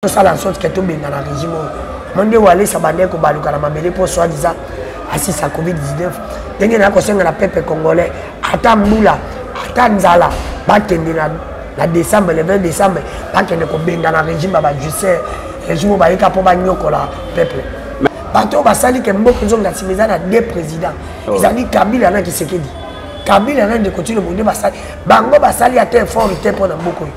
Ça la sorte que tout bien dans la régime. Monde où aller ça bandé ko baluka na mabele pour soi-disant assis à Covid-19. Dengue na ko senga la peuple congolais ata mbula ata nzala ba kende na décembre le 20 décembre ba kende ko benga na régime ba justice régime ba yika pour ba nyokola peuple. Bato ba sali ke mboko nzonga simeza na deux présidents. Ils ont dit Kabila na Kisekedi. Kabila na de continuer monde ba sali bango ba sali ata effort te pour na mboko.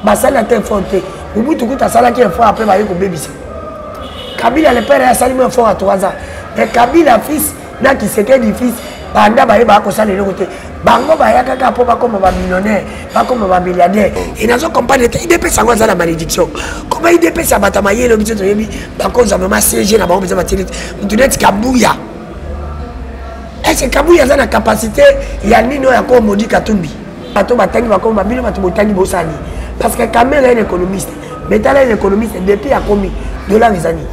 Ba sali ata effort te. Mobutu kuta sala qui est fort après baye ko bébisser. Kabila le père a sali moins fort à 3 ans. Mais Kabila fils na Kisekedi fils banda baye ba ko sala le côté. Bango baye kaka po ba comme ba millionnaire, ba comme ba milliardaire. Et nazo comprendre IDP sango za la malédiction. Comment IDP sa batamaye le biso yebi ba ko za vraiment siéger na ba on besoin matériel. Mtunet Kabuya. Est-ce que Kabuya a la capacité ya nino ya ko modi Katumbi. Bato batangi ba ko ba bino bato botangi bosani. Parce que Kamel est un économiste. Mais tu es un économiste depuis à combien de dollars les années.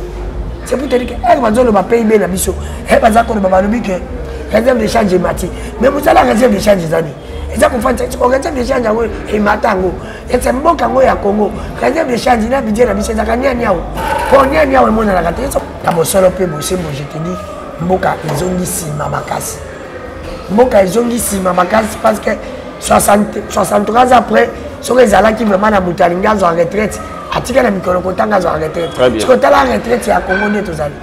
C'est pour te dire que elle va dire le PIB na biso. Elle va dire que réserve de change est mati. Mais vous avez la réserve de change des années. Et ça qu'on fait, on réserve de change et matango. Et c'est bon kango ya Congo. Réserve de change na budget na biso ça kanya nyao. Pour nya nyao mon na kate. Ta bo solo pe bo sembo je te dis mboka ezongi sima makasi. Mboka ezongi sima makasi parce que 63 ans après sur les alliés qui vraiment na mutalinga en retraite atika na mikolo kotanga en retraite tu kota la retraite ya Congo ne tozali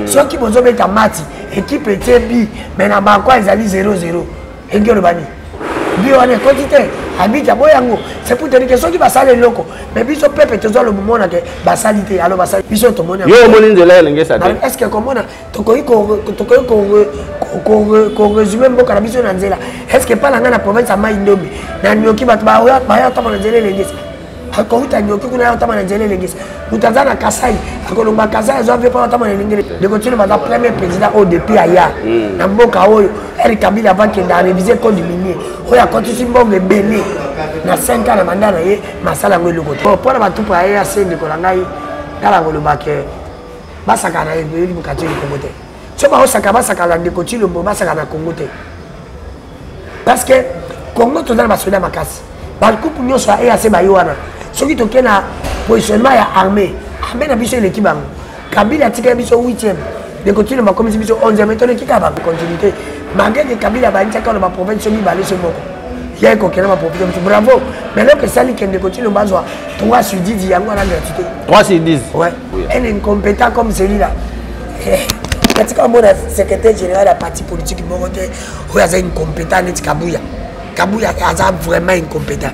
ceux qui bozo beta mati équipe était bi mais na ba quoi ils ali 0-0 engelo bani bi on est quantité habita boyango c'est pour te dire que ceux qui va saler loko mais biso pepe tozo le moment que ba salité alors ba sali biso to mona yo moni nzela lenge sa est-ce que comment tokoyi ko résumer mboka na biso na nzela est-ce que pas la ngana province ya Maindombe na nyoki bato ba ya tama na nzela lenge akouta nyoki kuna ya tama na nzela lenge mutazana Kasai akolomba Kasai zo vepa tama na lenge de continuer ba premier président au depuis aya na mboka oyo Eric Kabila va kenda réviser code minier oya continue mbongo ebele na 5 ans na mandat na ye masala ngelo ko pour na batu pa ya sende ko langai kala ngoloba ke basaka na yeli mukati ko bote so ba osaka basaka la ndeko Chilombo basaka na Congo te parce que Congo to dans ba soda makasi ba coupe nyonso ya EAC ba yoana soki to kena positionnement ya armée na biso l'équipe bango Kabila tika biso 8e ndeko Chilombo comme biso 11e maintenant ki ka ba continuité malgré que Kabila ba ntaka na ba province mi ba leso moko ya ko kena ba province bravo mais là que sali que ndeko Chilombo bazwa 3 sur 10 yango na gratuité 3 sur 10 ouais un incompétent comme celui-là. Katika mona secrétaire général de la parti politique Morote où il y a incompétent net Kabuya a vraiment incompétent.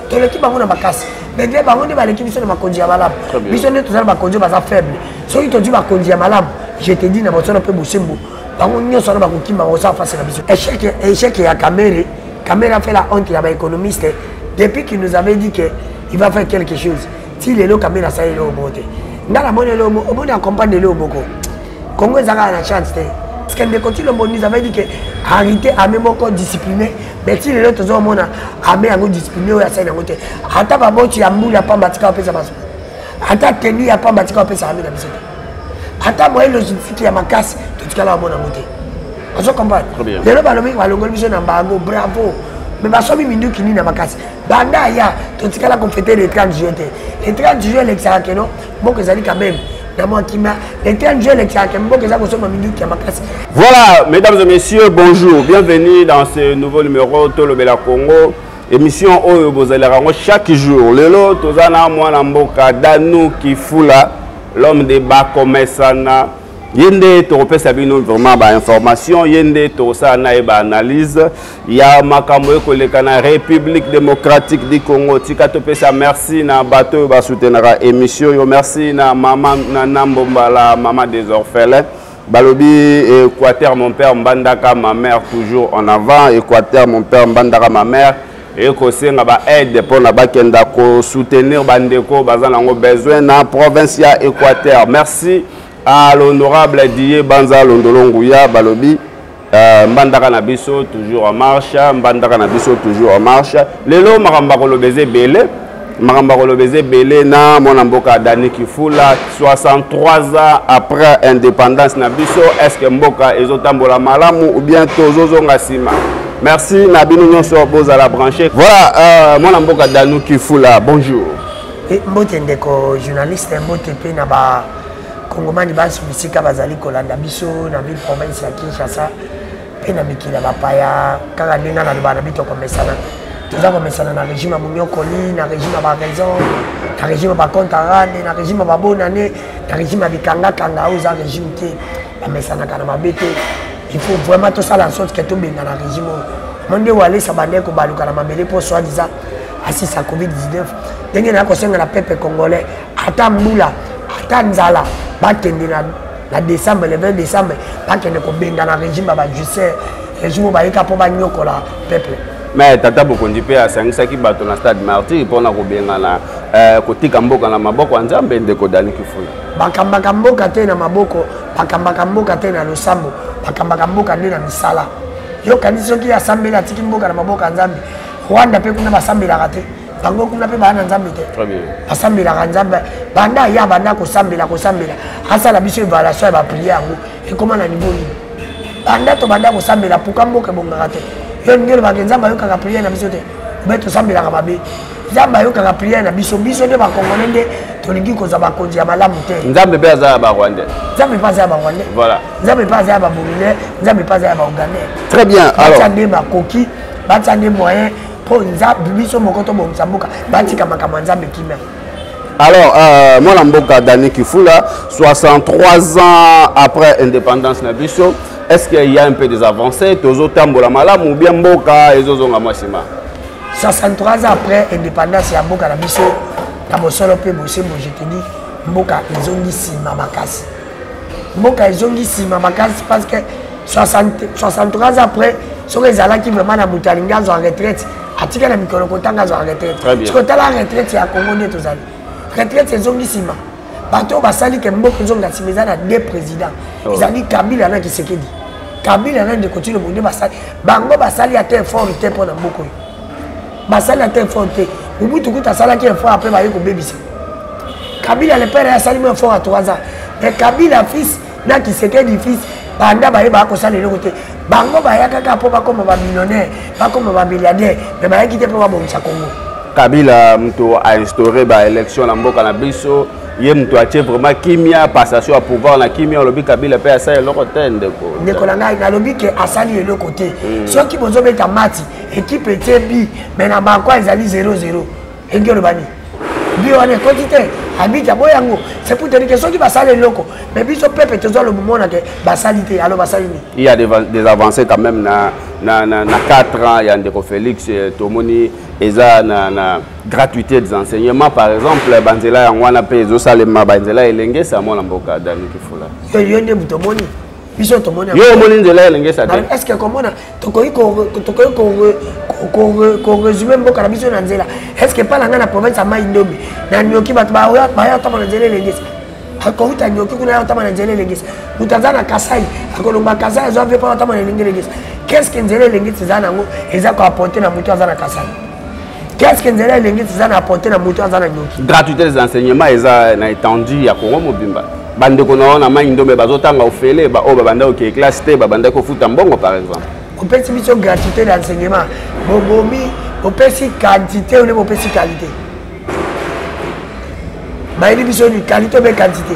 Donc l'équipe a ma casse. Mais les barons de l'équipe sont ma conduit à malade. Ils sont tous ma conduit à faible. Ceux qui ont dit ma conduit à malade, je te dis na mon son peu boussembo. Barons n'y sont pas qui m'a osé face à la vision. Échec et à Caméra fait la honte à l'économiste depuis qu'il nous avait dit que il va faire quelque chose. S'il est là Caméra ça est là au monte. Dans la monnaie là au monde accompagne le Boko. Congo a la chance. Parce que de côté le monde nous avait dit que arrêter à même encore discipliné, mais si les autres hommes ont armé à discipliné ou à ça n'importe. Ata ba boti ya mbula pa batika pesa baso. Ata tenu ya pa batika pesa amina biso. Ata moyen logistique ya makasi tutika la mona monter. On se comprend. Les gens balobi balongoli biso na mbango bravo. Mais basomi mindu kini na makasi. Banda ya tutika la conféter le 30 juillet. Le 30 juillet l'extra que non, bon que ça dit quand même. Voilà, mesdames et messieurs, bonjour. Bienvenue dans ce nouveau numéro Tolobela Congo. Émission Oyo Bozalerango chaque jour. Lelo Tozana Mwana Mboka Danou Kifula, l'homme de Bakomesana. Yende Toropé Sabino vraiment ba information, Yende Tosana et ba analyse. Ya makambo koleka na République démocratique du Congo. Tika Topesa merci na bateau ba soutenir émission. Yo merci na maman na Nambomba la maman des orphelins. Balobi Équateur mon père Mbandaka ma mère toujours en avant. Équateur mon père Mbandaka ma mère. Et kosenga ba aide pour na bakenda ko soutenir bandeko bazanango besoin na province ya Équateur. Merci à l'honorable Dié Banza Londolonguya Balobi Mbandaka na biso toujours en marche. Mbandaka na biso toujours en marche. Lelo Maramba Kolobeze Belé. Maramba Kolobeze Belé na mon mboka Dani Kifula 63 ans après indépendance na biso. Est-ce que mboka ezotambola malamu ou bien tozozo ngasima? Merci Nabino Nyonso Bozala branché. Voilà mon mboka Dani Kifula. Bonjour. Et mbote ndeko journaliste mbote pe na ba Congomani basi bisika bazali kolanda biso na ville province ya Kinshasa pe na mikila bapaya kaka ndinga na bana bito komesana toza komesana na régime ya Munyokoli na régime ba raison na régime ba kontarane na régime ba bonane na régime ya bikanga kanga oza régime te bamesana kana mabete il faut vraiment tout ça en sorte que tout benga na régime monde wale sabande ko baluka na mabele pour soi-disant assist à Covid-19 ndenge na kosenga na peuple congolais ata mbula ata nzala bakende na décembre le 20 décembre bakende ko benga na régime ba justice régime ba yeka po ba nyokola peuple. Mais tata bokondi pe asangisa ki bato na stade martyr pona ko benga na kotika mboka na maboko nzambe ndeko Dani Kifula bakambaka mboka te na maboko bakambaka mboka te na losambo bakambaka mboka nde na misala yo kanisi soki asambela atiki mboka na maboko nzambe Rwanda pe kuna basambelaka te bango kuna pe bana nzambe te basambelaka nzambe banda ya banda kosambela asala biso evaluation ya bapriere yango ekoma na niveau nini banda to banda kosambela puka mboka ebongaka te yo ngelo bake nzambe ayokaka priere na biso te obe tosambelaka mabe nzambe ayokaka priere na biso nde bakongole nde tolingi kozwa bakonzi ya malamu te nzambe mpe aza ya barwandais nzambe mpe aza ya barwandais voilà nzambe mpe aza ya baburunais nzambe mpe aza ya baugandais très bien batia nde bakoki batia nde moyen po biso moko tobongisa mboka batika makambo ya nzambe kimia. Alors, moi, Mboka Dani Kifula, 63 ans après indépendance Nabiso, est-ce qu'il y a un peu des avancées? Tozo Tambola Malam ou bien Mboka et Zozo Ngamasima? 63 ans après indépendance ya Mboka Nabiso, Tabosolo pe Bosembo, je te dis, Mboka ezongi sima makasi. Mboka ezongi sima makasi parce que 63 ans après, sur les alans qui vraiment na Moutalinga en retraite, atika na mikolo kotanga en retraite. Tu côté la retraite ya Congo ne tozali. Retraite ezongi sima. Bato basali ke Mboka ezonga simeza na deux présidents. Ils ont dit Kabila na Kisekedi. Kabila na de continuer monde basali. Bango basali a te fort te pour na Mboka. Basali a te fort te. Ubutu kuta sala ki fort après ba yeko bebisi. Kabila le père a sali moins fort à 3 ans. Mais Kabila fils na Kisekedi fils banda ba yeba ko sala le côté. Bango ba yaka po ba comme ba millionnaire, pas comme ba milliardaire, mais ba yaki te po ba bonisa Congo. Kabila mto a instauré ba élection na Mboka na biso. Ye mtu atie vraiment kimia passation à pouvoir na kimia lobi Kabila pe asa eloko te ndeko ndeko na ngai na lobi ke asali eloko te soki bozo beta mati équipe était bi mais na banko ezali 0-0 engelo bani bi wane quantité habita boyango c'est pour te dire que soki basali eloko mais biso pepe tozo le moment na ke basali te alors basali ni il y a des avancées quand même na 4 ans il y a ndeko Félix Tomoni eza na gratuité des enseignements par exemple banzela yangwana pe zo salema banzela elenge sa mona Mboka Dani Kifula yo nde mutomoni biso tomoni yo moni nzela elenge sa te est-ce que komona tokoki ko résumer Mboka na biso na nzela est-ce que pas na province ya Mai-Ndombe na nyoki bato ba ya tama na nzela elenge akouta nyoki kuna ya tama na nzela elenge mutanzana Kasai akolomba Kasai zo ave pa tama na elenge qu'est-ce que nzela elenge tsana ngo eza ko apporter na mutu azana Kasai. Qu'est-ce que nzela elengi tizana apporter na mutu azana nyoki? Gratuité des enseignements eza na étendue ya Congo mobimba. Bande ko na Mai-Ndombe bazotanga ofele ba o babanda ko classe te babanda ko futa mbongo par exemple. On peut si gratuité d'enseignement. Bobomi, on peut si quantité ou on peut si qualité. Ba ili biso ni qualité ou quantité.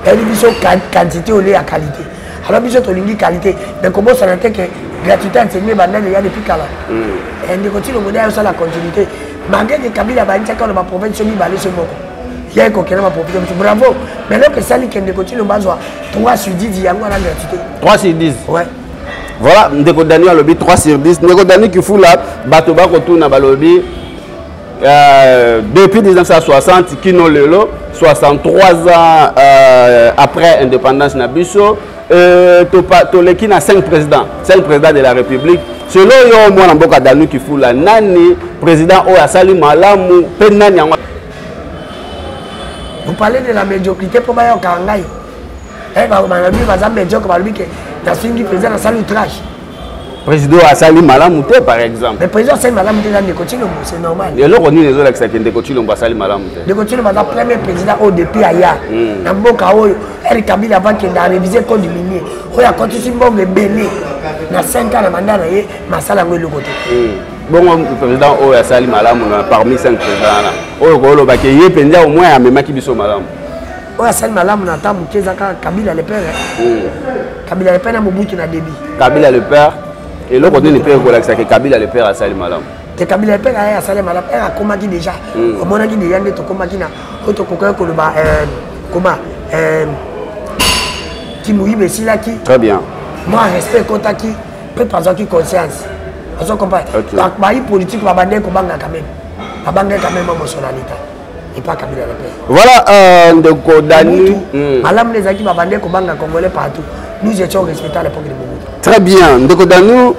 Ba ili biso quantité ou la qualité. Alors biso to lingi qualité, mais comment ça n'était que gratuité enseignement banda il y a depuis kala. Et on continue le modèle sur la continuité. Malgré que Kabila va dire qu'on va province mi balé ce moko. Il y a quelqu'un qui va profiter. Bravo. Mais là que ça li qu'on continue le bazwa 3 sur 10 il y a une gratuité. 3 sur 10. Ouais. Voilà, ndeko Dani a lobby 3 sur 10. Ndeko Dani Kifula bato ba ko tuna ba lobby depuis 1960 kino lelo 63 ans après indépendance na biso to leki na 5 présidents de la République. Selon yo moi Mboka Dani Kifula nani président o asali malamu pe nani yango. Vous parlez de la médiocrité pour bayo kangai. Eh ba manabi baza médiocre ba que na singi président asali outrage. Président asali malamu te par exemple. Le président asali malamu te dans Chilombo, c'est normal. Et là on dit les autres que Ndeko Chilombo asali malamu te. Ndeko Chilombo est le premier président au depuis aya. Na Mboka oyo El Kabila avant qu'il a révisé code minier. Oya continue mbongo belé. Na 5 ans na mandat na ye masala ngwe le côté. bon président Oya Sali Malamu parmi 5 présidents Oyo Kolo Bakeye Pendia au moins amemaki biso Malamu Oya Sali Malamu na tamu kezaka Kabila le père Kabila le père na Mobutu na débit Kabila le père et l'autre côté ne peut que que Kabila le père à Sali Malamu que Kabila le père à Sali Malamu a komaki déjà on a dit déjà to komaki na auto kokoya ko ba comment Timoui Bessilaki très bien moi respect Kotaki peut pas avoir conscience on comprend donc bah politique va bander ko banga quand même va banger quand même émotionnalité et pas Kabila le père voilà ndeko Dani Malamu les aki va bander ko banga congolais partout nous étions respectés à l'époque de Mobutu très bien ndeko Dani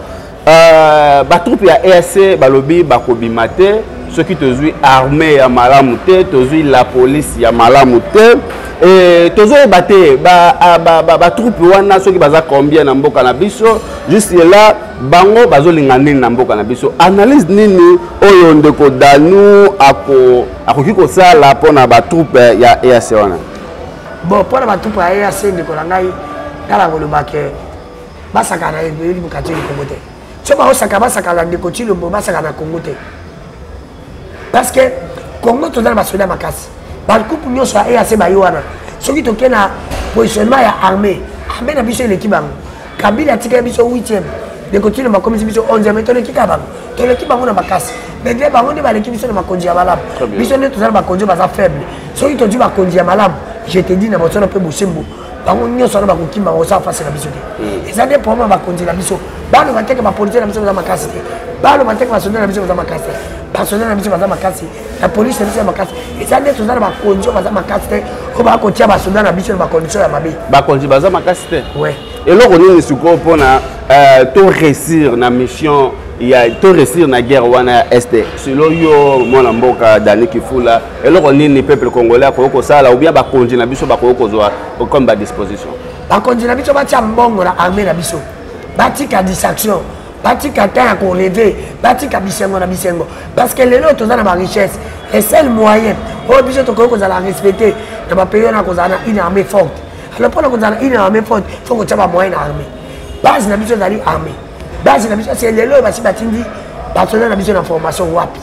batroupe ya EAC balobi bakobimate ceux qui te jouent armée ya malamu te te jouent la police ya malamu te et tozo baté ba troupe wana ceux qui baza combien na mboka na biso juste là bango bazolinga nini na mboka na biso analyse nini oyo ndeko Danu akoki kosala pona ba troupe ya EAC wana bon pona ba troupe ya EAC ndeko langai kala ngolobake basaka na yeli mukati ni Congo te so ba osaka basaka la ndeko Chilombo basaka na Congo te parce que Congo tozana basoda makasi ba coupe nyonso ya EAC ba yoana soki toke na positionnement ya armée na biso l'équipe bango Kabila tika biso 8e ndeko Chilombo comme biso 11e mais tole kika bango tole kiba bango na makasi mais de bango de ba l'équipe biso na makonji ya malamu biso ne tozana makonji baza faible soki toji makonji ya malamu je te dis na botsona pe bosembo bango nyonso na bakokima osa face na biso te eza des problèmes bakonji na biso bano bateka ba police na biso za makasi te bano bateka ba soldat na biso za makasi te ba soldat na biso za makasi la police na biso za makasi eza des soldat ba konji za makasi te o ba ko tia ba soldat na biso na condition ya mabe ba konji za makasi te ouais et loko nini suko pona to réussir na mission ya to réussir na guerre wana este selon yo mona mboka Dani Kifula et loko nini peuple congolais ko sala ou bien ba konji na biso ba ko zo comme ba disposition ba konji na biso ba tia mbongo na armée na biso batika distraction batika temps à relever batika bisengo na bisengo parce que les autres ont ma richesse et seul moyen au biso to ko za la respecter na ba pays na ko za une armée forte alors pour ko za une armée forte faut ko tia ba moyen na armée base na biso za armée base na biso c'est les autres basi batindi ba soldat na biso na formation wapi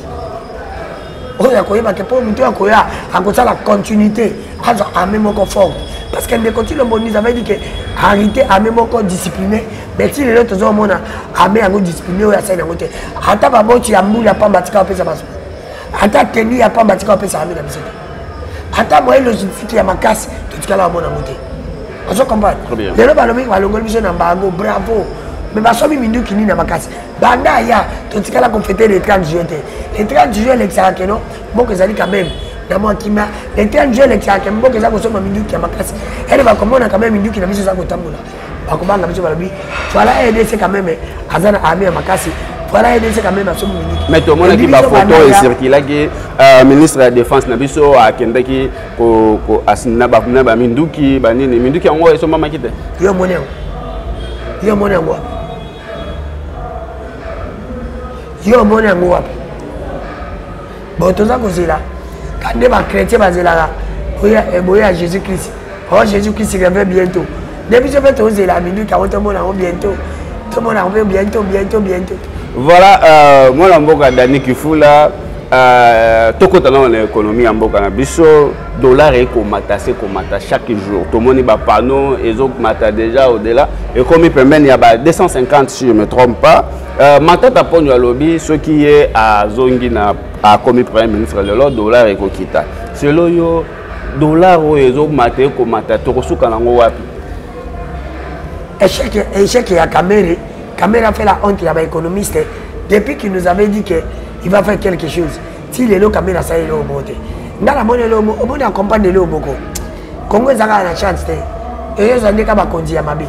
o ya ko yeba que pour mutu ko ya akota la continuité à armée moko forte parce que ndeko Chilombo nous avait dit que arrêter armée moko discipliné mais si les autres hommes armée yango discipliné ya ça yango te ata ba boti ya mbula pa batika opesa baso ata teni ya pa batika opesa armée na biso ata moyen logistique ya makasi to tikala mona moté on se comprend les loba lobi balongoli biso na mbango bravo mais basomi minduki ni na makasi banda ya to tikala ko fêter le 30 juillet le 30 juillet l'exact non bon que ça dit quand même na moi qui m'a le 30 juillet l'exact bon que ça ko soma minduki ya makasi elle va komona quand même minduki na biso za ko tambola bakobanga biso balobi voilà aider c'est quand même azana armée ya makasi voilà aider c'est quand même asomi minduki mais to mona ki ba photo et circula ki ministre de la défense na biso akendaki ko asina ba minduki ba nini minduki yango esoma makite yo mona yango yo mona yango wapi bon toza kozela kande ba chrétien bazela boya Jésus Christ oh Jésus Christ revient bientôt depuis je vais te oser la minute quand tout le monde bientôt tout le monde bientôt voilà moi la mboka Dani Kifula tokota na l'économie en mboka na biso dollar et komata chaque jour tout le monde ba panneau et donc mata déjà au delà et comme il permet il y a 250 si je me trompe pas matata ponyo ya lobby ce qui est à zongi na a comme premier ministre le dollar et kokita selon yo dollar o ezo mata komata to kosuka nango wapi échec ya Kamere a fait la honte à l'économiste depuis qu'il nous avait dit qu'il va faire quelque chose. Si les lots Kamere a ça il est au monté. Dans la monnaie au monde accompagne les beaucoup. Congo ça a la chance et ils ont des cas à Mabi.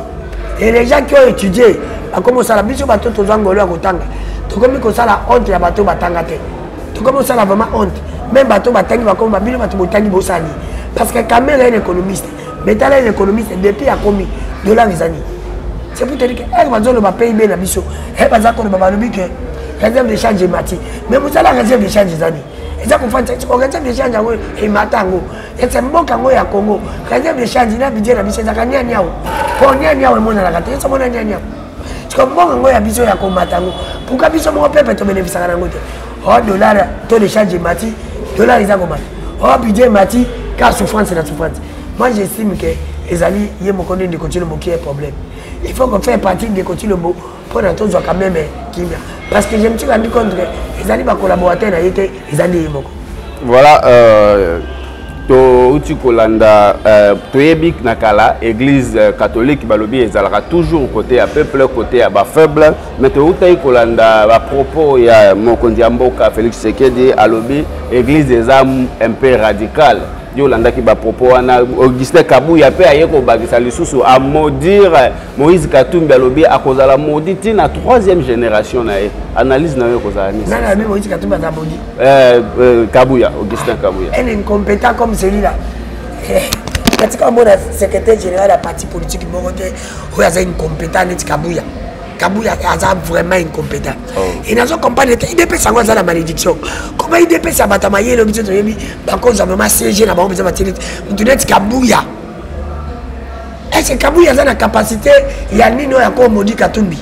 Et les gens qui ont étudié comme ça la biso bateau to zangolo à Kotanga. To comme que ça la honte ya bateau batanga te. To comme ça la vraiment honte. Même bateau batangi va comme babilo bateau botangi bosani. Parce que Kamere est un économiste. Mais t'as un économiste depuis a commis dollar les années. C'est pour te dire que elle va dire le PIB na biso elle va dire que le babalobi que réserve de change mati mais vous allez réserve de change zani et ça qu'on fait réserve de change ngo et matango et c'est mboka ngo ya Congo réserve de change na budget na biso za kanya nyao pour nya nyao mona la kate ça mona nya nyao c'est comme mboka ngo ya biso ya ko matango Pourquoi biso mon peuple to bénéficier à l'angote? Oh dollar, taux de change mati, dollar ils a comment? Oh budget mati, car souffrance la souffrance. Moi j'estime que les alliés y me connaissent de continuer mon qui est problème. Il faut qu'on fasse partie de continuer le mot pour entendre quand même qui parce que je me suis rendu compte que les alliés collaborateurs n'a été les alliés. Voilà. To Kolanda Toyebik Nakala, église catholique balobi ezalaka toujours côté à peuple côté à bas faible mais to Kolanda à propos ya mokonzi mboka Félix Tshisekedi alobi église des âmes un peu radicale Yolanda qui ba propos wana Augustin Kabuya pe ayeko bagisa lisusu à maudire Moïse Katumbi alobi a cause la maudite na troisième génération na analyse na yo kozala ni na mais Moïse Katumbi a maudit Kabuya Augustin Kabuya elle est incompétent comme celui-là parce que mon secrétaire général de la parti politique mongote où il y a incompétent net Kabuya Kabuya a vraiment incompétent. Et n'a pas compris il dépêche ça la malédiction. Comment il dépêche ça batamayer le budget de Yemi par contre ça vraiment CG na ba besoin batiller net Kabuya. Est-ce que Kabuya a la capacité il y a nino ya ko maudit Katumbi.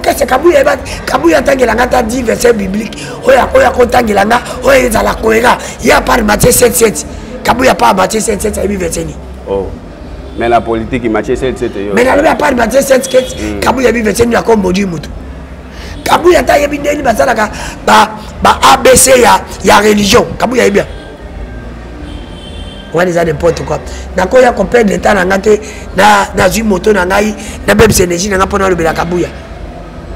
Qu'est-ce que Kabuya tangela ngata 10 versets bibliques. Oya ko tangela nga oya za la koera. Il y a pas Matthieu 7:7. Kabuya pas Matthieu 7:7 à 8 versets ni. Oh. Mais la politique, Matthieu 7, mais il n'y a pas de Matthieu 7, Kabouya a versé nous comme maudit moutou. Kabouya a yebi neni basala ba ABC ya religion. Kabouya bien. On va dire n'importe quoi. Na ko ya complet de temps na ngate na zu moto na ngai na bebe énergie na ngapona le bela Kabouya.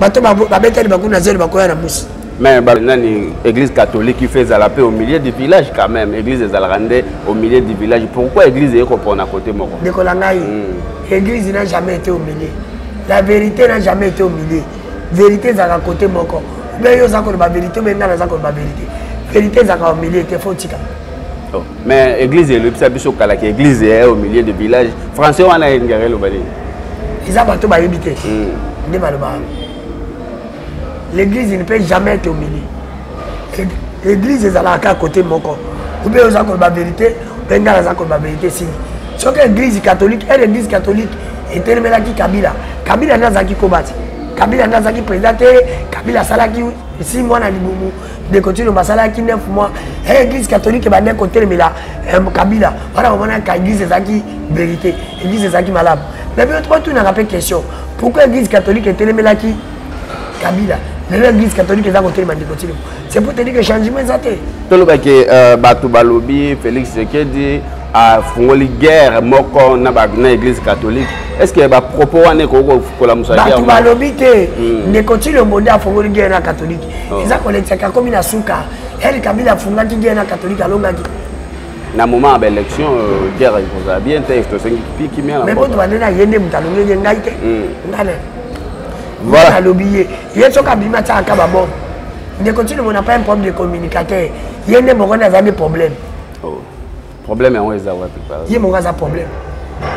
Bato ba beteli ba kuna zelo ba ko ya na musi. Mais l'église catholique qui fait la paix au milieu du village quand même. L'église des Alrandais au milieu du village. Pourquoi l'église est à côté de moi? L'église n'a jamais été au milieu. La vérité n'a jamais été au milieu. La vérité est à côté de moi. Mais il y a la vérité, mais il y a la vérité. La vérité est au milieu. Mais l'église est l'église est au milieu du village. Français, on a une guerre. Ils ont battu ma évité. L'église ne peut jamais être au milieu. L'église est à côté de mon corps. Vous pouvez la vérité, vous pouvez la vérité. Sauf que l'église catholique, l'église catholique est tellement là qui Kabila. Kabila n'a pas qui combattre. Kabila n'a pas qui présenté. Kabila Salaki 6 mois dans Liboumou. De continuer à Salaki 9 mois. L'église catholique est d'un côté mais là Kabila. Voilà on a l'église est qui vérité. L'église est qui malade. Mais autrement tout n'a pas de question. Pourquoi l'église catholique est tellement là qui Kabila? L'église catholique est à côté de Mandikotilo. C'est pour te dire que le changement est athée. Tout le monde qui Batou Balobi, Félix Tshisekedi a fait une guerre dans l'église catholique. Est-ce que les propos sont pour la Moussa Batou Balobi, Ndekotilo Monde a fait une guerre dans la catholique. Ils ont collecté comme une souka. Elle Kabila a fait une guerre dans la catholique à Longagi. Dans le moment de l'élection, la guerre est bien texte. Mais quand on a dit qu'il y a des gens voilà. Il y a des gens qui ont des continuent, on n'a pas un problème de communicateur. Il y a des gens qui ont des problèmes. Problème est où ils ont il y a des problèmes.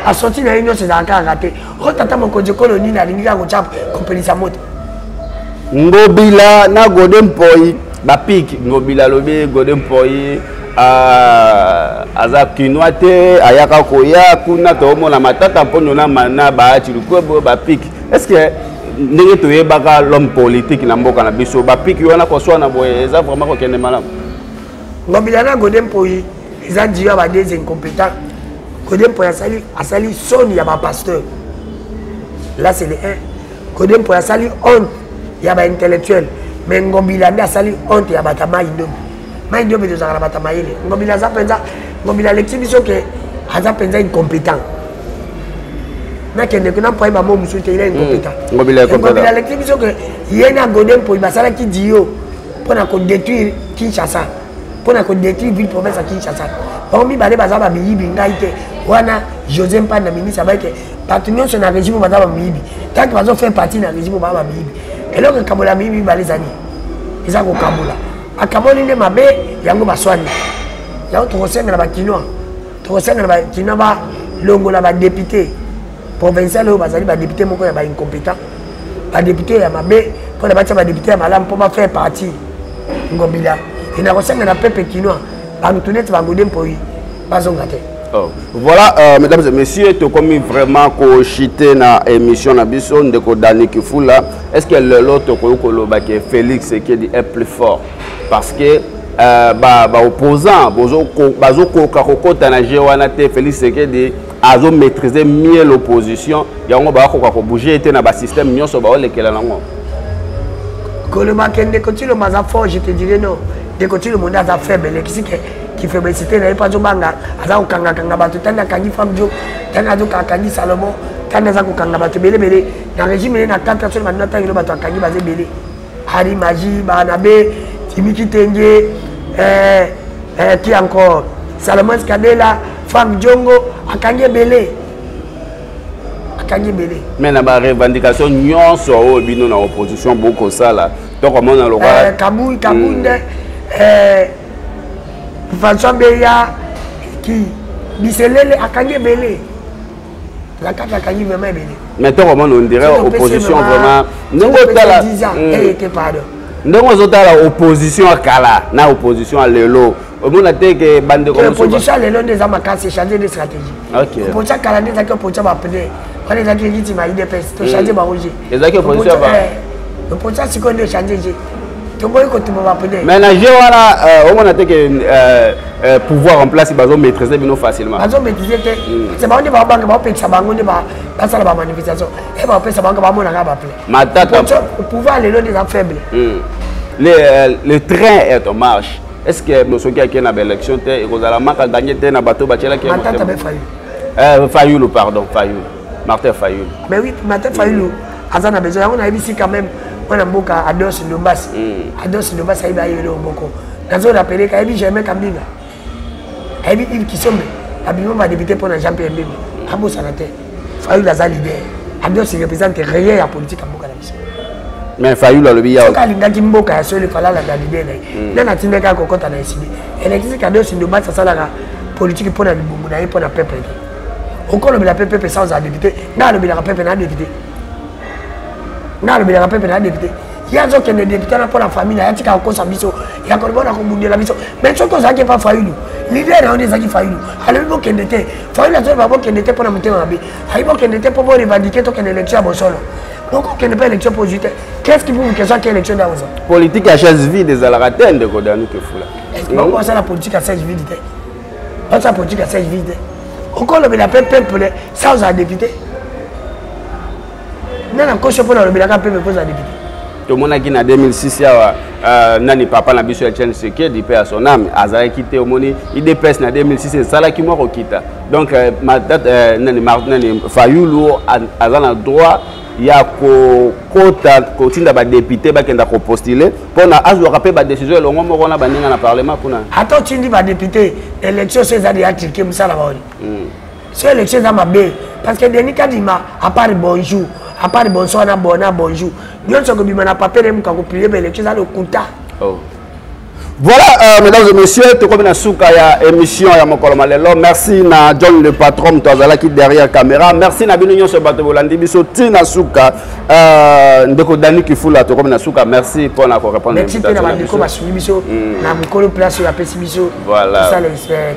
À sortir de la réunion, c'est un cas raté. Quand tu as mon code de colonie, tu as compagnie sa moto. Ngobila na Golden Poi, Bapik, Ngobila Lobé, Golden Poi, Azak Kinoate, Ayaka Koya, Kuna Tomo, la Matata, Ponona Mana, Bachiluko, Bapik. Est-ce que ndenge toyebaka l'homme politique na mboka na biso bapiki wana koswa na boye eza vraiment kokende malamu ngobila na Golden Poi eza diwa ba des incompétents Golden Poi asali son ya ba pasteur là c'est le 1 Golden Poi asali honte ya ba intellectuel mais ngobila nda asali honte ya ba tamaindo maindo bezo za ba tamaile ngobila za penza ngobila l'exhibition que aza penza incompétent. Na kende kuna point ba mo musuite il est incompétent. Ngobila l'exhibition que yena Golden Poi basala ki dio pona ko détruire Kinshasa. Pona ko détruire ville province à Kinshasa. Omi bale bazaba miyibi ngaite wana José Mpanda ministre ba ke patron sur na régime bazaba miyibi. Tant que bazo faire partie na régime bazaba miyibi. Et là que kabola miyibi bale zani. Isa ko kabola. Akaboli ne mabe yango baswani. Yango to kosenga na ba kinoa. To kosenga na ba kinoa ba longola ba député. Provincial ou bazali ba député moko ya ba incompétent ba député ya mabe pour la batia ba député ya malam pour pas faire partie ngobila ina kosenga na pepe kinoa ba mutunet ba Golden Poi bazonga te Oh. Voilà, mesdames et messieurs, tu as commis vraiment cochité dans l'émission Nabiso de Dani Kifula. Est-ce que l'autre que Félix qui est plus fort? Parce que opposant, Félix Sekedi a maîtrisé mieux l'opposition. Il y a un bouger dans le système. Je te dirais non. De côté le monde a faible. Qui fait cité n'avait pas de banga. Azao kanga kanga batu. Tana kangi femme jo. Tana jo kangi Salomon. Tana zako kanga batu bele bele. Dans le régime il y a 4 personnes maintenant tant que batu kangi basé bele. Hari Maji, Banabe, Timiki Tengue, qui encore Salomon Skadela, femme Djongo, akangi bele. Akangi bele. Mais na ba revendication nyonso o bino na opposition beaucoup ça là. Donc comment on le Kaboui François Beya qui Biselele akangi belé. La carte akangi vraiment belé. Mais toi comment on dirait opposition vraiment non était pardon. Non la opposition à Kala, na opposition à Lelo. Au monde a été que bande comme opposition à Lelo des amaka c'est changer de stratégie. OK. Opposition à Kala des actions opposition va appeler. On les a qui dit ma idée pèse to changer ba roger. Les actions opposition va. Opposition c'est qu'on de changer. Mais la au moins que pouvoir en place, ils vont maîtriser facilement. Ils vont maîtriser. C'est pas on va banque, on paye ça banque, on va passer la manifestation. Et on paye ça banque, on va appeler. Le pouvoir les lois des faibles. Le train est en marche. Est-ce que nous sommes qui ont une élection et vous allez marquer gagner un bateau bachela qui est Fayoulou, pardon, Fayoulou. Martin Fayoulou. Mais oui, Martin Fayoulou. Azana besoin on a ici quand même. On a beaucoup Ados Ndombas. Ados Ndombas a eu beaucoup. Dans un appelé quand il jamais Kambinga. Il qui sommes. Abimon va débuter pour un Jean-Pierre Mbembe. Abo Sanate. Fayoulou a leader. Ados représente rien la politique à Mboka. Mais Fayoulou a le billet. Quand il a dit Mboka sur le fala la leader. Là na tineka ko kota na ici. Électricité Ados Ndombas ça la politique pour la Bumuna et pour la peuple. Encore le peuple sans député. Là le peuple n'a député. Non, le peuple n'a député. Il y a des députés pour la famille, il y a des gens il y a des la mission. Mais ce qu'on a pas Fayoulou. L'idée est de faire Fayoulou. Alors, il faut qu'il était. Fayoulou a pas qu'il était pour la monter en habit. Il faut qu'il était pour revendiquer ton élection à Bossolo. Donc, il n'y a pas d'élection positive. Qu'est-ce qui vous dit que c'est une élection d'avance? Politique à chaise vide des Alaratènes de Godani que fou là. Est-ce que vous pensez la politique à chaise vide? Pas la politique à chaise vide. Encore le peuple, ça vous a député. Non, pour le député. Tout le monde a dit en 2006, nani papa na biso Etienne Sekedi paix à son âme, Azara quitté au moni, il dépasse en 2006 c'est ça là qui m'a quitté. Donc ma date nani Fayoulou Azana droit il y a quota continue ba député ba kenda ko postuler pour na azu rappeler ba décision le ngomo kona ba ninga na parlement pour na. Attends tu dis ba député élection c'est ça déjà triqué musala ba oni. C'est élection za mabe parce que Denis Kadima à part bonjour à part bonsoir, bonjour. Nous sommes tous les papiers qui ont plié l'élection dans le Kouta. Voilà, mesdames et messieurs, tu comme une souka ya émission ya Mokolo Malelo. Merci na John le patron Tozala qui derrière caméra. Merci na Binunion sur bateau Bolandi biso tina souka ndeko Dani Kifula tu comme une souka. Merci pour na répondre. Merci na bandeko basuni biso na Mokolo place ya pesi biso. Voilà.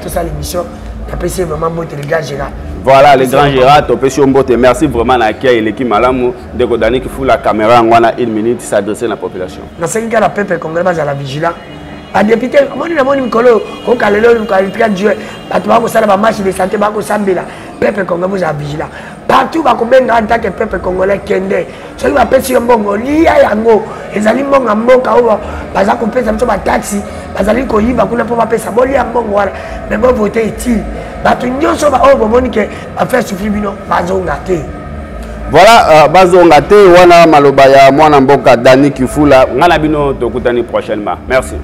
Tout ça l'émission. La PC vraiment beau les gars Gérard. Voilà les grands Gérard, tu peux sur Mbote. Merci vraiment à l'accueil et l'équipe Malamu de Godani qui fout la caméra en 1 minute s'adresser à la population. Dans ce cas, la peuple congrès à la vigilance. Les députés, moi je suis Mikolo, au Kalelo, au Kalitra Dieu, tu vas faire la marche de santé, tu vas faire la peuple congrès à la vigilance. Partout, tu vas faire en tant que peuple congolais Kende. Celui qui appelle sur Mbongo, Lia Yango, les aliments en Mboka, ils ont coupé un taxi, ils ont coupé un taxi, ils ont coupé un Mbongo, mais bon voter est-il. Voilà, Bazongate, Wana Malobaya, Mwana Mboka, Dani Kifula, Ngalabino, Tokutani prochainement. Merci.